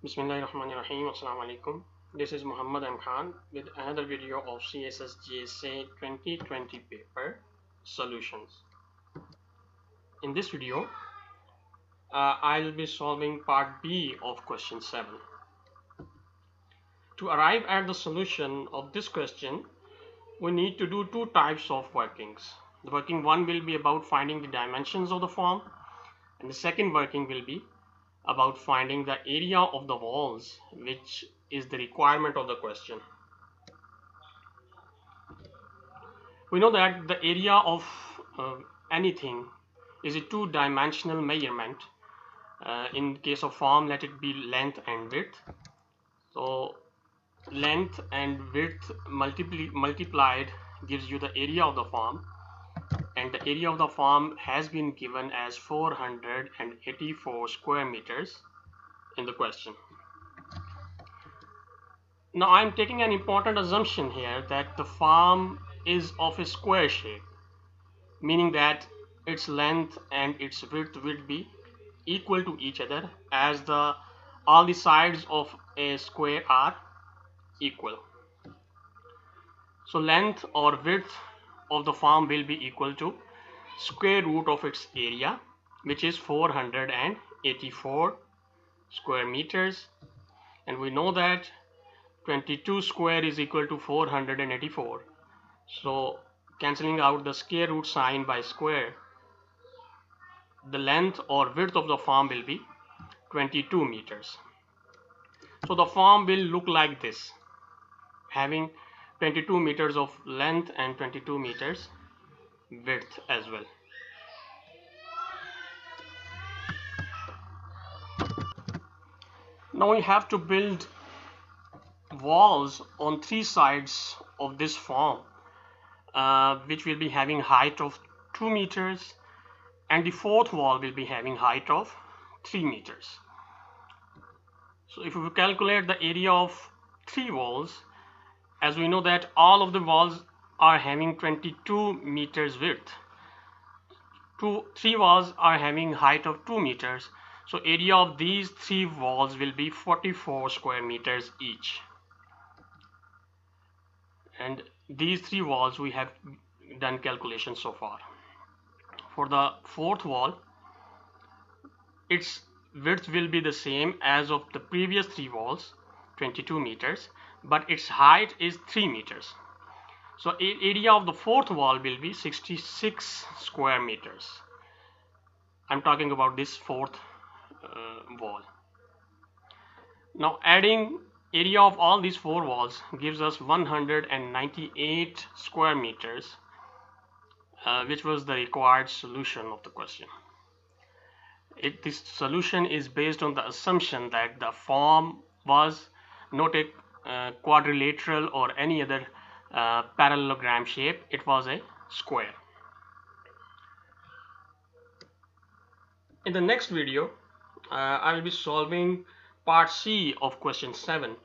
Bismillahirrahmanirrahim. Assalamu alaikum. This is Muhammad M. Khan with another video of CSS GSA 2020 paper solutions. In this video, I'll be solving part B of question 7. To arrive at the solution of this question, we need to do two types of workings. The working one will be about finding the dimensions of the form, and the second working will be about finding the area of the walls, which is the requirement of the question. We know that the area of anything is a two-dimensional measurement. In case of form, let it be length and width. So length and width multiplied gives you the area of the form, and the area of the form has been given as 484 square meters in the question. Now I am taking an important assumption here that the form is of a square shape, meaning that its length and its width will be equal to each other, as all the sides of a square are equal. So length or width of the form will be equal to square root of its area, which is 484 square meters, and we know that 22 square is equal to 484. So cancelling out the square root sign by square, the length or width of the form will be 22 meters. So the form will look like this, having 22 meters of length and 22 meters width as well. Now we have to build walls on three sides of this form, which will be having height of 2 meters, and the fourth wall will be having height of 3 meters. So if we calculate the area of three walls, as we know that all of the walls are having 22 meters width, three walls are having height of 2 meters, so area of these three walls will be 44 square meters each. And these three walls we have done calculations so far. For the fourth wall, its width will be the same as of the previous three walls, 22 meters, but its height is 3 meters. So area of the fourth wall will be 66 square meters. I'm talking about this fourth wall. Now adding area of all these four walls gives us 198 square meters, which was the required solution of the question. This solution is based on the assumption that the form was not a quadrilateral or any other parallelogram shape, it was a square. In the next video, I will be solving part C of question 7,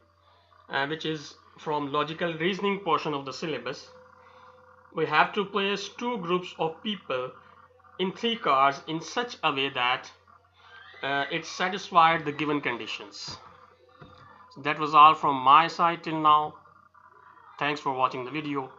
which is from logical reasoning portion of the syllabus. We have to place two groups of people in three cars in such a way that it satisfied the given conditions. So that was all from my side till now. Thanks for watching the video.